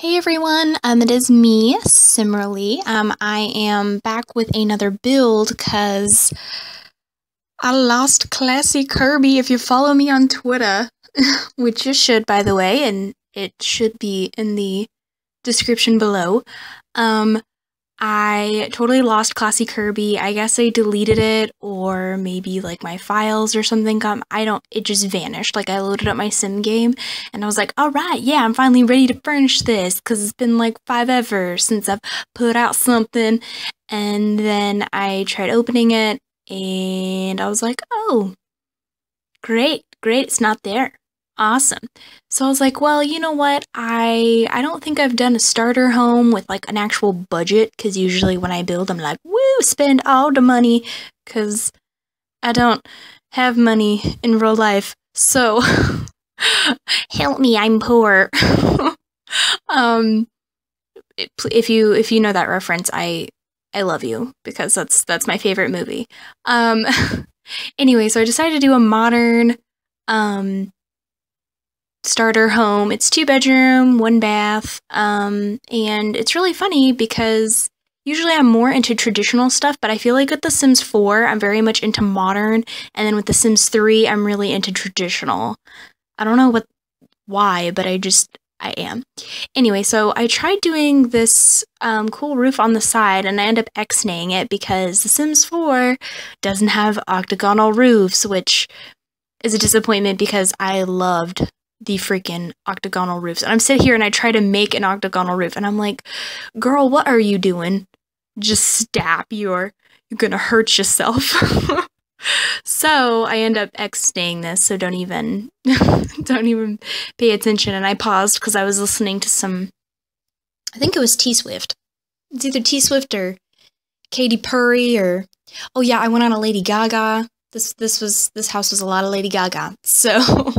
Hey everyone, it is me, Simmerleee. I am back with another build because I lost Classy Curby. If you follow me on Twitter, which you should, by the way, and it should be in the description below. I totally lost Classy Curby. I guess I deleted it, or maybe like my files or something it just vanished. Like I loaded up my sim game and I was like, all right, yeah, I'm finally ready to furnish this because it's been like forever since I've put out something. And then I tried opening it and I was like, oh, great, it's not there. Awesome. So I was like, well, you know what? I don't think I've done a starter home with like an actual budget, because usually when I build, I'm like, woo, spend all the money, because I don't have money in real life. So help me, I'm poor. If you know that reference, I love you, because that's my favorite movie. Anyway, so I decided to do a modern starter home. It's 2-bedroom, 1-bath, and it's really funny because usually I'm more into traditional stuff, but I feel like with The Sims 4, I'm very much into modern, and then with The Sims 3, I'm really into traditional. I don't know why, but I am. Anyway, so I tried doing this cool roof on the side, and I ended up X-naying it because The Sims 4 doesn't have octagonal roofs, which is a disappointment because I loved the freaking octagonal roofs. And I'm sitting here and I try to make an octagonal roof, and I'm like, girl, what are you doing? Just stop. You're gonna hurt yourself. So I end up X-naying this, so don't even pay attention. And I paused because I was listening to some, I think it was T-Swift. It's either T-Swift or Katy Perry, or, oh yeah, I went on a Lady Gaga. This house was a lot of Lady Gaga. So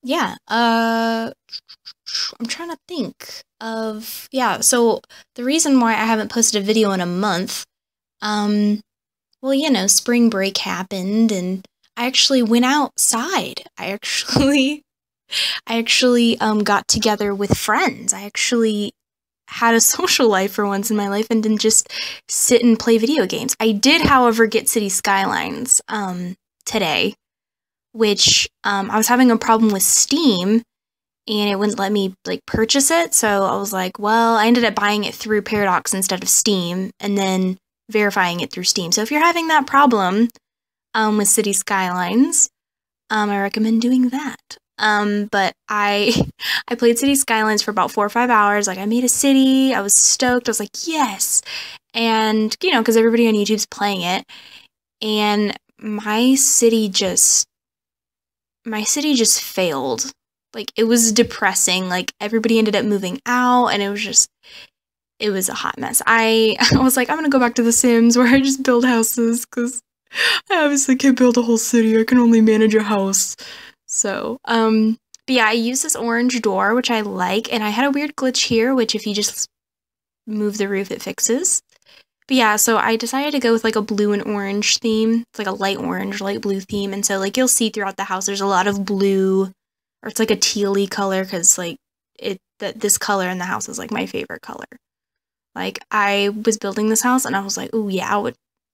yeah, I'm trying to think of, yeah, so the reason why I haven't posted a video in a month, well, you know, spring break happened, and I actually went outside. I actually got together with friends. I actually had a social life for once in my life and didn't just sit and play video games. I did, however, get City Skylines today, which I was having a problem with Steam, and it wouldn't let me like purchase it. So I was like, well, I ended up buying it through Paradox instead of Steam, and then verifying it through Steam. So if you're having that problem with City Skylines, I recommend doing that. But I played City Skylines for about 4 or 5 hours. Like, I made a city. I was stoked. I was like, yes. And, you know, because everybody on YouTube's playing it, and my city just failed. Like, it was depressing. Like, everybody ended up moving out, and it was a hot mess. I was like, I'm gonna go back to The Sims where I just build houses, because I obviously can't build a whole city. I can only manage a house. So, but yeah, I use this orange door, which I like, and I had a weird glitch here, which if you just move the roof, it fixes. But yeah, so I decided to go with like a blue and orange theme. It's like a light orange, light blue theme, and so like you'll see throughout the house, there's a lot of blue, or it's like a tealy color, because like this color in the house is like my favorite color. Like, I was building this house and I was like, oh yeah,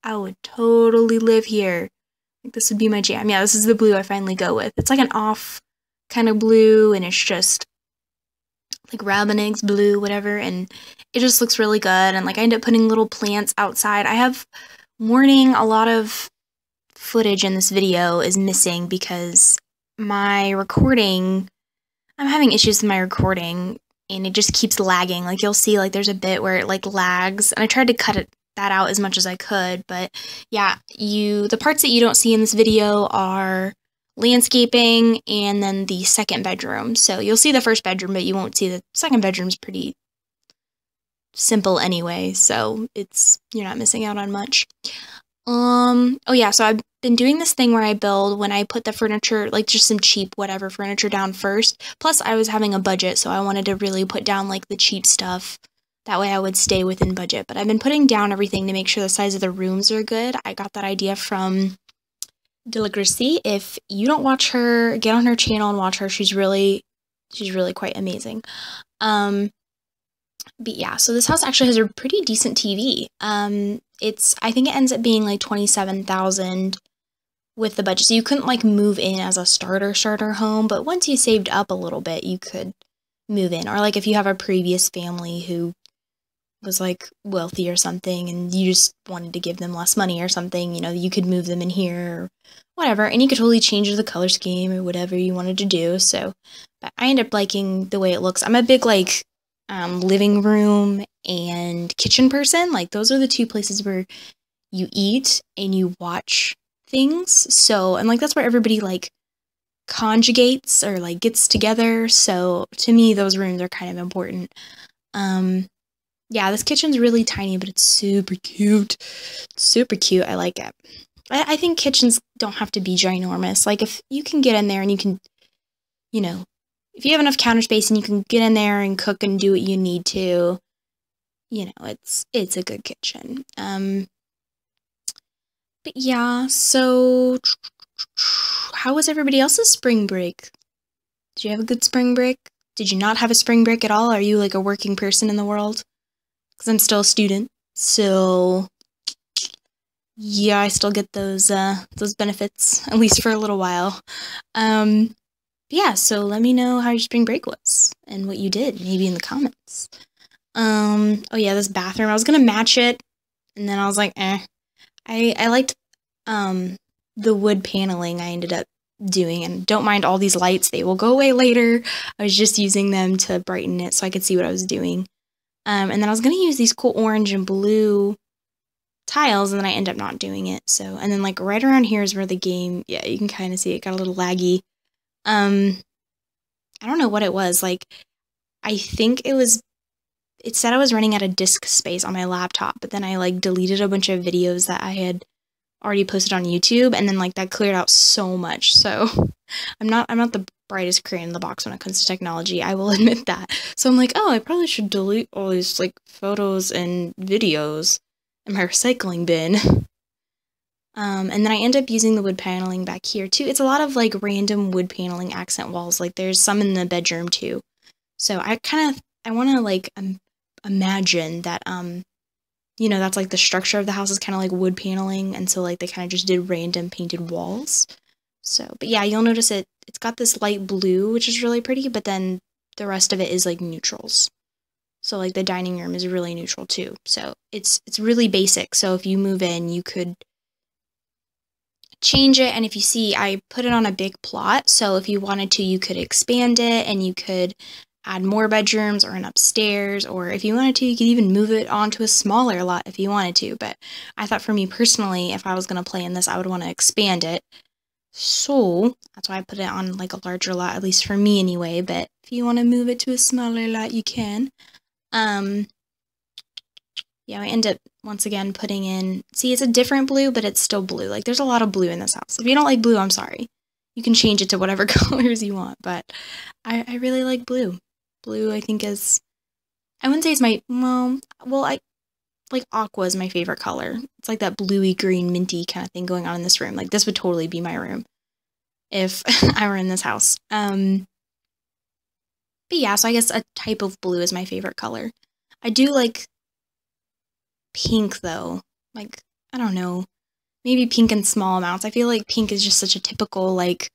I would totally live here. Like, this would be my jam. Yeah, this is the blue I finally go with. It's like an off kind of blue, and it's just like rabbit eggs blue, whatever, and it just looks really good. And like, I end up putting little plants outside. I have warning, a lot of footage in this video is missing because my recording, I'm having issues with my recording, and it just keeps lagging. Like, you'll see, like, there's a bit where it, like, lags, and I tried to cut that out as much as I could, but yeah, the parts that you don't see in this video are landscaping, and then the second bedroom. So you'll see the first bedroom, but you won't see the second bedroom's pretty simple anyway, so you're not missing out on much. Oh yeah, so I've been doing this thing where I build when I put the furniture, like just some cheap whatever furniture down first. Plus, I was having a budget, so I wanted to really put down like the cheap stuff. That way I would stay within budget. But I've been putting down everything to make sure the size of the rooms are good. I got that idea from Deligracy. If you don't watch her, get on her channel and watch her. She's really She's really quite amazing. But yeah, so this house actually has a pretty decent TV. I think it ends up being like 27,000 with the budget. So you couldn't like move in as a starter home, but once you saved up a little bit, you could move in. Or like if you have a previous family who was like wealthy or something and you just wanted to give them less money or something, you know, you could move them in here or whatever, and you could totally change the color scheme or whatever you wanted to do. So, but I ended up liking the way it looks. I'm a big like living room and kitchen person. Like those are the two places where you eat and you watch things. So, and like that's where everybody like conjugates or like gets together. So to me, those rooms are kind of important. Yeah, this kitchen's really tiny, but it's super cute. Super cute. I like it. I think kitchens don't have to be ginormous. Like, if you can get in there and you can, you know, if you have enough counter space and you can get in there and cook and do what you need to, you know, it's a good kitchen. But yeah, so how was everybody else's spring break? Did you have a good spring break? Did you not have a spring break at all? Are you like a working person in the world? Because I'm still a student, so yeah, I still get those benefits, at least for a little while. Yeah, so let me know how your spring break was and what you did, maybe in the comments. Oh yeah, this bathroom, I was gonna match it, and then I was like, I liked the wood paneling I ended up doing, and don't mind all these lights, they will go away later. I was just using them to brighten it so I could see what I was doing. And then I was going to use these cool orange and blue tiles, and then I ended up not doing it. So, and then like right around here is where the game, yeah, you can kind of see it got a little laggy. I don't know what it was. Like, I think it said I was running out of disk space on my laptop, but then I like deleted a bunch of videos that I had already posted on YouTube, and then like that cleared out so much. So I'm not the brightest crayon in the box when it comes to technology, I will admit that. So I'm like, oh, I probably should delete all these like photos and videos in my recycling bin. And then I end up using the wood paneling back here too. It's a lot of like random wood paneling accent walls. Like there's some in the bedroom too. So I want to like imagine that you know, that's like the structure of the house is kind of like wood paneling, and so like they kind of just did random painted walls. So, but yeah, you'll notice it's got this light blue, which is really pretty, but then the rest of it is like neutrals. So like the dining room is really neutral too. So it's really basic. So if you move in, you could change it, and if you see, I put it on a big plot, so if you wanted to, you could expand it, and you could add more bedrooms or an upstairs, or if you wanted to, you could even move it onto a smaller lot if you wanted to. But I thought for me personally, if I was going to play in this, I would want to expand it. So that's why I put it on like a larger lot, at least for me anyway. But if you want to move it to a smaller lot, you can. Yeah, I end up once again putting in, see, it's a different blue, but it's still blue. Like there's a lot of blue in this house. If you don't like blue, I'm sorry. You can change it to whatever colors you want, but I really like blue. Blue, I think, is, I wouldn't say it's my, well, I like aqua is my favorite color. It's like that bluey green minty kind of thing going on in this room. Like this would totally be my room if I were in this house. But yeah, so I guess a type of blue is my favorite color. I do like pink though. Like, I don't know, maybe pink in small amounts. I feel like pink is just such a typical like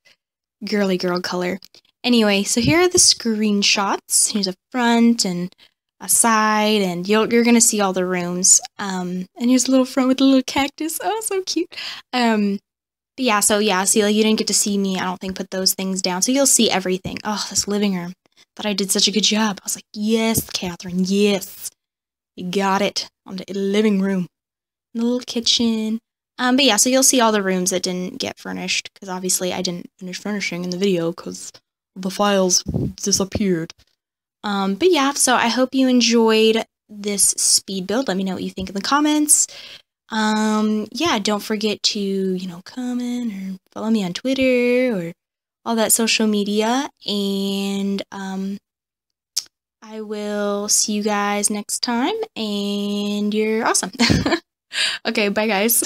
girly girl color. Anyway, so here are the screenshots. Here's a front and a side, and you're gonna see all the rooms. And here's a little front with a little cactus. Oh, so cute. But yeah, so yeah, see, like you didn't get to see me, I don't think, put those things down. So you'll see everything. Oh, this living room. Thought I did such a good job. I was like, yes, Catherine, yes. You got it on the living room. The little kitchen. But yeah, so you'll see all the rooms that didn't get furnished, because obviously I didn't finish furnishing in the video because the files disappeared. But yeah, so I hope you enjoyed this speed build. Let me know what you think in the comments. Yeah, don't forget to, you know, comment or follow me on Twitter or all that social media, and I will see you guys next time, and you're awesome. Okay, bye guys.